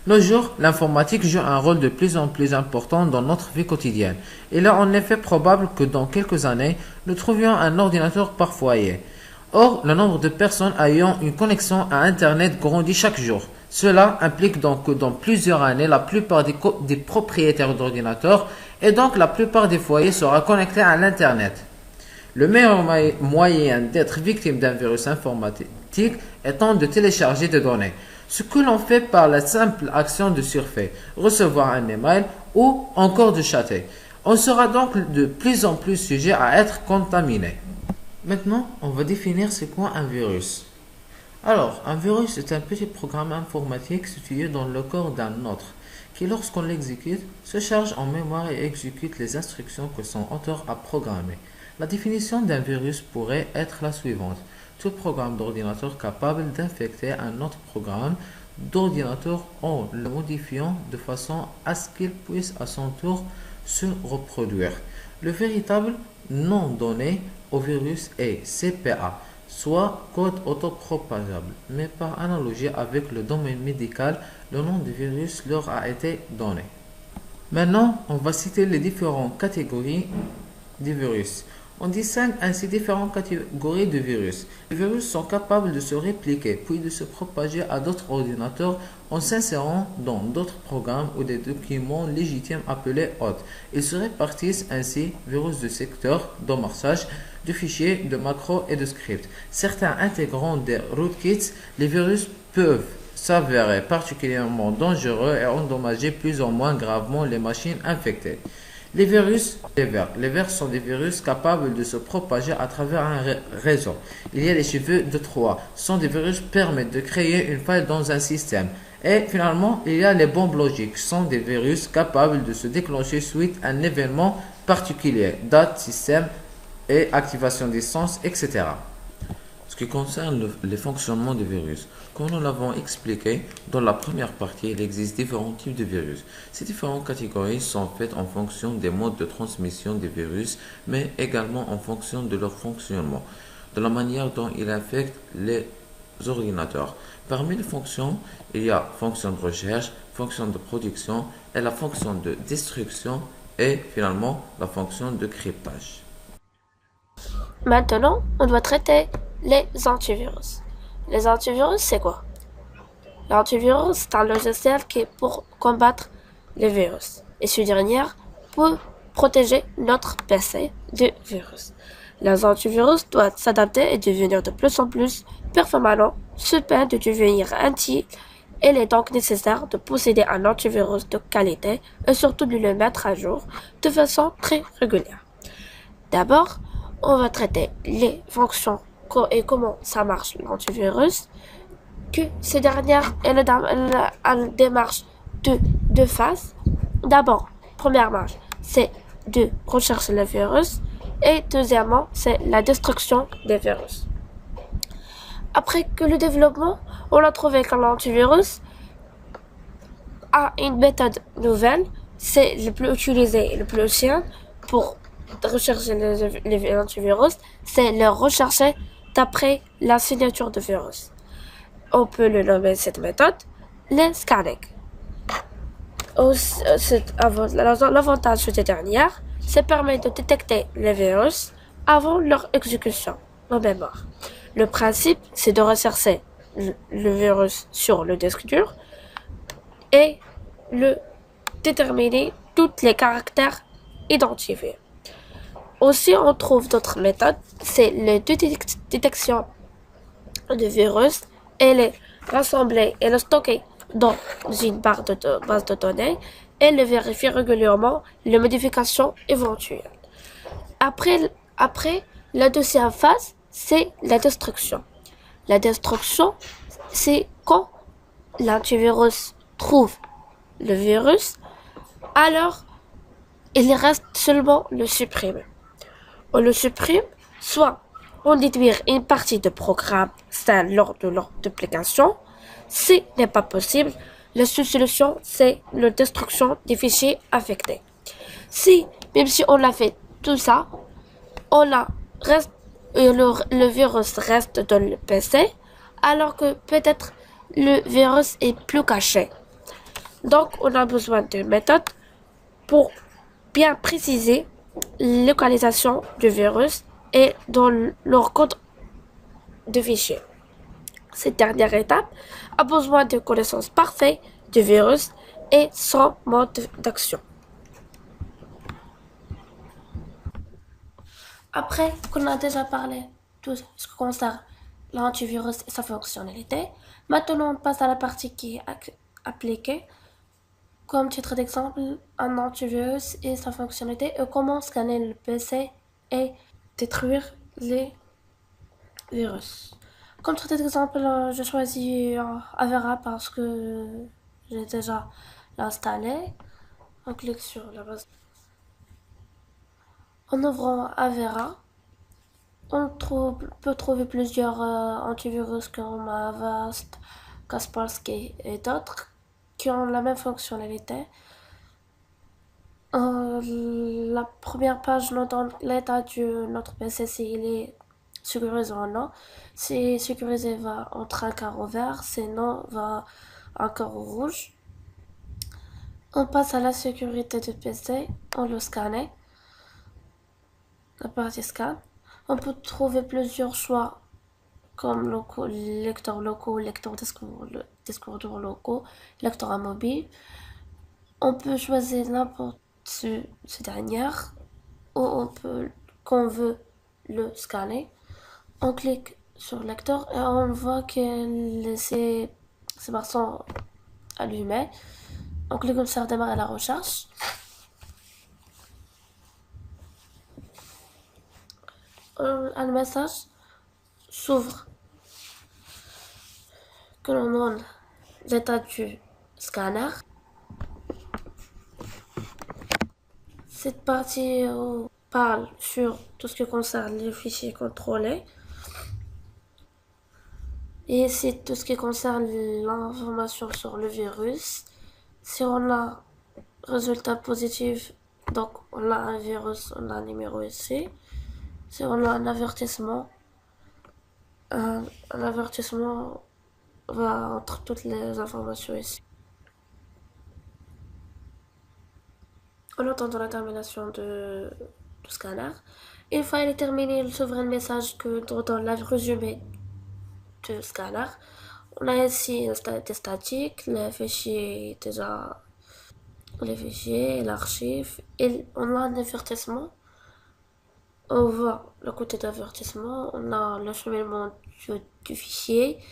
Nos jours, l'informatique joue un rôle de plus en plus important dans notre vie quotidienne. Il est en effet probable que dans quelques années, nous trouvions un ordinateur par foyer. Or, le nombre de personnes ayant une connexion à Internet grandit chaque jour. Cela implique donc que dans plusieurs années, la plupart des propriétaires d'ordinateurs et donc la plupart des foyers sera connectés à l'Internet. Le meilleur moyen d'être victime d'un virus informatique étant de télécharger des données. Ce que l'on fait par la simple action de surfer, recevoir un email ou encore de chatter. On sera donc de plus en plus sujet à être contaminé. Maintenant, on va définir c'est quoi un virus. Alors, un virus est un petit programme informatique situé dans le corps d'un autre, qui lorsqu'on l'exécute, se charge en mémoire et exécute les instructions que son auteur a programmées. La définition d'un virus pourrait être la suivante. Tout programme d'ordinateur capable d'infecter un autre programme d'ordinateur en le modifiant de façon à ce qu'il puisse à son tour se reproduire. Le véritable nom donné au virus est CPA, soit code autopropageable, mais par analogie avec le domaine médical, le nom du virus leur a été donné. Maintenant, on va citer les différentes catégories des virus. On distingue ainsi différentes catégories de virus. Les virus sont capables de se répliquer puis de se propager à d'autres ordinateurs en s'insérant dans d'autres programmes ou des documents légitimes appelés hôtes. Ils se répartissent ainsi virus de secteur, d'amorçage, de fichiers, de macros et de scripts. Certains intégrant des rootkits, les virus peuvent s'avérer particulièrement dangereux et endommager plus ou moins gravement les machines infectées. Les virus, les vers sont des virus capables de se propager à travers un réseau. Il y a les cheveux de Troie, sont des virus qui permettent de créer une faille dans un système. Et finalement, il y a les bombes logiques, sont des virus capables de se déclencher suite à un événement particulier, date, système et activation des sens, etc. Ce qui concerne les fonctionnements des virus, comme nous l'avons expliqué dans la première partie, il existe différents types de virus. Ces différentes catégories sont faites en fonction des modes de transmission des virus, mais également en fonction de leur fonctionnement, de la manière dont ils affectent les ordinateurs. Parmi les fonctions, il y a fonction de recherche, fonction de production et la fonction de destruction et finalement la fonction de cryptage. Maintenant, on doit traiter les antivirus. Les antivirus, c'est quoi? L'antivirus, c'est un logiciel qui est pour combattre les virus. Et ce dernier peut protéger notre PC du virus. Les antivirus doivent s'adapter et devenir de plus en plus performants, sous peine de devenir inutiles. Il est donc nécessaire de posséder un antivirus de qualité et surtout de le mettre à jour de façon très régulière. D'abord, on va traiter les fonctions et comment ça marche l'antivirus, que ces dernières elle démarche de deux phases. D'abord, première marche, c'est de rechercher le virus et deuxièmement, c'est la destruction des virus. Après que le développement, on a trouvé que l'antivirus a une méthode nouvelle, c'est le plus utilisé et le plus ancien pour rechercher les antivirus, c'est le rechercher d'après la signature de virus. On peut le nommer cette méthode le scanning. L'avantage de cette dernière, c'est permet de détecter les virus avant leur exécution en mémoire. Le principe, c'est de rechercher le virus sur le disque dur et le déterminer tous les caractères identifiés. Aussi, on trouve d'autres méthodes, c'est la détection de virus et les rassembler et le stocker dans une base de données et le vérifier régulièrement les modifications éventuelles. Après, la deuxième phase, c'est la destruction. La destruction, c'est quand l'antivirus trouve le virus, alors il reste seulement le supprimer. On le supprime, soit on détruit une partie du programme sain lors de leur duplication. Si n'est pas possible, la seule solution, c'est la destruction des fichiers affectés. Même si on a fait tout ça, le virus reste dans le PC, alors que peut-être le virus est plus caché. Donc, on a besoin de méthodes pour bien préciser la localisation du virus et dans leur code de fichier. Cette dernière étape a besoin de connaissance parfaite du virus et son mode d'action. Après qu'on a déjà parlé de ce qui concerne l'antivirus et sa fonctionnalité, maintenant on passe à la partie qui est appliquée. Comme titre d'exemple, un antivirus et sa fonctionnalité et comment scanner le PC et détruire les virus. Comme titre d'exemple, je choisis Avera parce que j'ai déjà l'installé. On clique sur la base. En ouvrant Avera, on peut trouver plusieurs antivirus comme Avast, Kaspersky et d'autres qui ont la même fonctionnalité. La première page nous donne l'état de notre PC s'il est sécurisé ou non. Si sécurisé, va entre un carreau vert, sinon va un carreau rouge. On passe à la sécurité du PC, on le scanne. La partie scan. On peut trouver plusieurs choix comme lecteurs locaux, lecteurs discours locaux, lecteurs mobile. On peut choisir n'importe ce dernière ou qu'on veut le scanner. On clique sur lecteur et on voit que ces barres sont allumées. On clique comme ça, démarrer la recherche. Un message s'ouvre que l'on donne l'état du scanner. Cette partie parle sur tout ce qui concerne les fichiers contrôlés. Et c'est tout ce qui concerne l'information sur le virus. Si on a résultat positif, donc on a un virus, on a un numéro ici. Si on a un avertissement va entre toutes les informations ici. En attendant la termination du scanner, une fois il est terminé, il s'ouvre un message que dans la résumé du scanner. On a ici des statiques, les fichiers déjà, les fichiers, l'archive, et on a un avertissement. On voit le côté d'avertissement, on a le cheminement du fichier,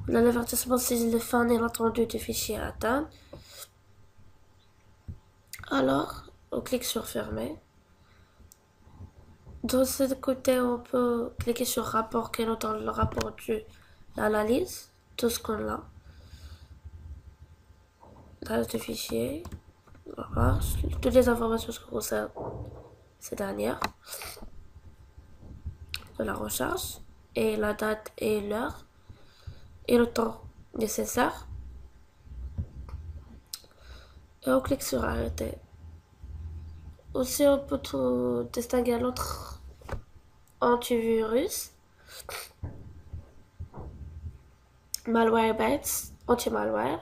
on a l'avertissement si le fin inattendu du fichier atteint. Alors, on clique sur fermer. De ce côté, on peut cliquer sur rapport qui est dans le rapport de l'analyse, tout ce qu'on a. L'adresse du fichier, voilà, toutes les informations qui concernent ces dernières, de la recherche, et la date et l'heure, et le temps nécessaire. Et on clique sur arrêter. Aussi, on peut distinguer l'autre antivirus, Malwarebytes, anti-malware.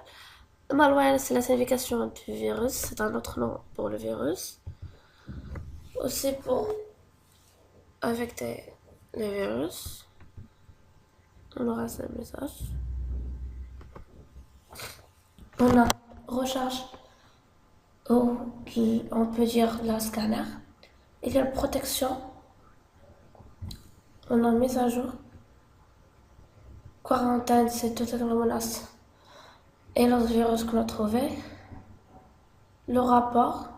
Malware, c'est la signification du virus, c'est un autre nom pour le virus. Aussi pour affecter les virus, on aura ce message. On a recharge, ou on peut dire la scanner. Il y a protection, on a mise à jour. Quarantaine, c'est toute la menace et le virus qu'on a trouvé. Le rapport,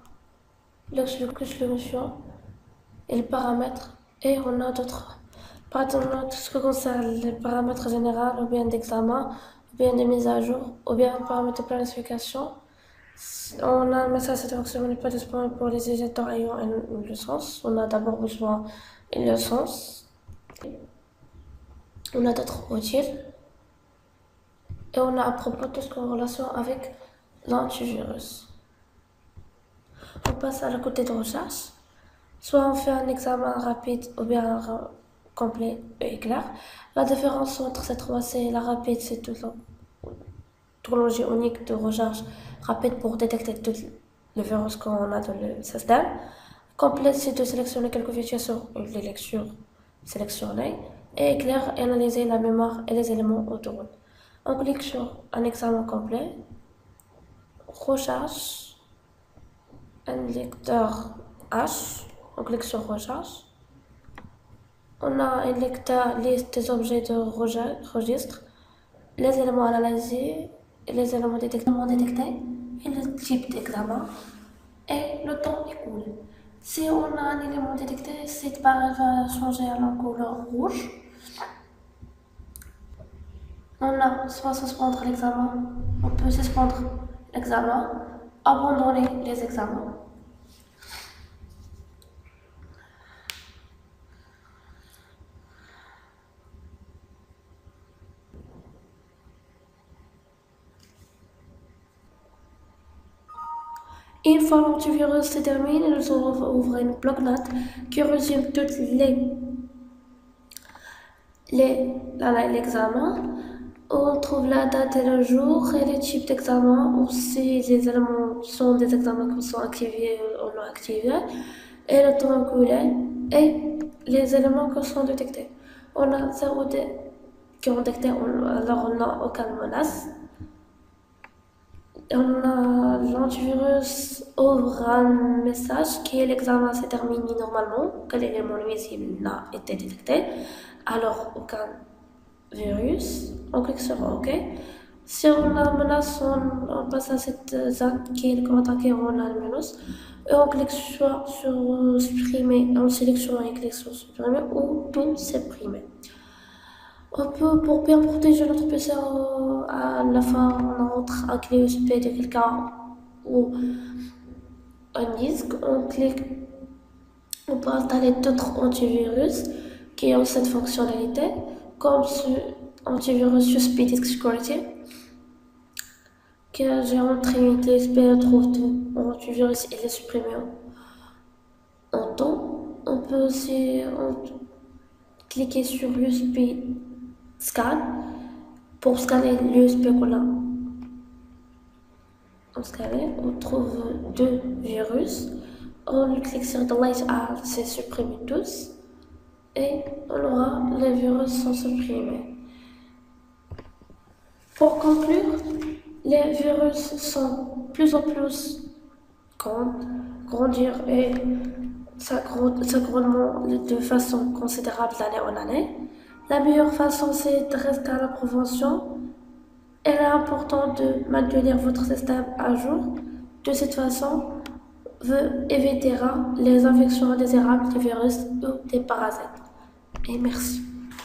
l'exécution et les paramètres. Et on a d'autres. Par exemple, tout ce qui concerne les paramètres généraux, ou bien d'examen, ou bien de mise à jour, ou bien paramètres de planification. On a un message de fonction n'est pas disponible pour les utilisateurs ayant une licence. On a d'abord besoin d'une licence. On a d'autres outils. Et on a à propos tout ce qui est en relation avec l'antivirus. On passe à la côté de recherche. Soit on fait un examen rapide ou bien complet et clair. La différence entre ces trois, c'est la rapide, c'est tout technologie unique de recherche rapide pour détecter tous les virus qu'on a dans le système. Complète, c'est de sélectionner quelques fichiers sur les lectures sélectionnées et éclaire et analyser la mémoire et les éléments autour. On clique sur un examen complet, recherche, un lecteur H, on clique sur recherche. On a un lecteur liste des objets de registre, les éléments analysés, les éléments détectés et le type d'examen et le temps écoulé. Si on a un élément détecté, cette barre va changer à la couleur rouge. On a soit suspendre l'examen, on peut suspendre l'examen, abandonner les examens. Une fois l'antivirus se termine, nous allons ouvrir une bloc-notes qui résume toutes l'examen. On trouve la date et le jour et les types d'examen, ou si les éléments sont des examens qui sont activés ou non activés, et le temps écoulé, et les éléments qui sont détectés. On a 0 qui ont détecté, alors on n'a aucune menace. L'antivirus ouvre un message qui est l'examen s'est terminé normalement, que l'élément nuisible n'a été détecté, alors aucun virus, on clique sur OK. Si on a menace, on passe à cette zone qui est le compte attaqué, on a le menace, et on clique soit sur supprimer, on sélectionne et clique sur supprimer ou tout supprimer. On peut, pour bien protéger notre PC, à la fin, on entre un clé USB de quelqu'un ou un disque. On peut installer d'autres antivirus qui ont cette fonctionnalité, comme ce antivirus USB Disk Security, que j'ai entré une clé USB, on trouve tout antivirus et les supprimer en temps. On peut aussi cliquer sur USB Scan pour scanner l'USB qu'on a. On scanne, on trouve 2 virus. On clique sur Delete All, c'est supprimer tous. Et on aura les virus sont supprimés. Pour conclure, les virus sont plus en plus grandir et s'agrandissent de façon considérable d'année en année. La meilleure façon, c'est de rester à la prévention. Il est important de maintenir votre système à jour. De cette façon, vous éviterez les infections indésirables des virus ou des parasites. Et merci.